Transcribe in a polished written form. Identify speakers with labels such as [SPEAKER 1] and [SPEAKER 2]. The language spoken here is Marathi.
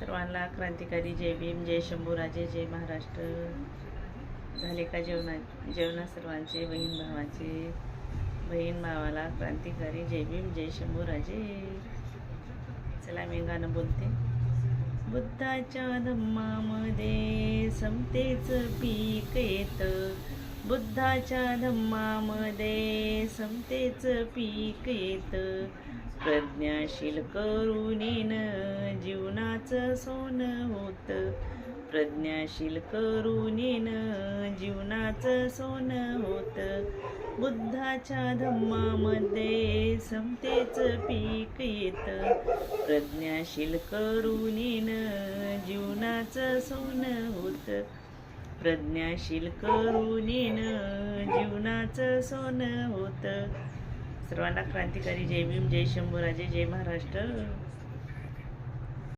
[SPEAKER 1] सर्वांना क्रांतिकारी जय भीम, जय शंभूराजे, जय महाराष्ट्र. झाले का जेवणा सर्वांचे? बहीण भावाला क्रांतिकारी जय भीम, जय शंभूराजे. चला मी गाणं बोलते. बुद्धाच्या धम्मामध्ये समतेच पीक येत, बुद्धाच्या धम्मामध्ये समतेच पीक येत. प्रज्ञाशील करुणेन जीवनाचं सोनं होत, प्रज्ञाशील करुणेन जीवनाचं सोनं होत. बुद्धाच्या धम्मामध्ये समतेच पीक येत, प्रज्ञाशील करुणेन जीवनाचं सोनं होत, प्रज्ञाशील करुणेन जीवनाचं सोनं होत. सर्वांना क्रांतिकारी जय भीम, जय शंभूराजे, जय महाराष्ट्र.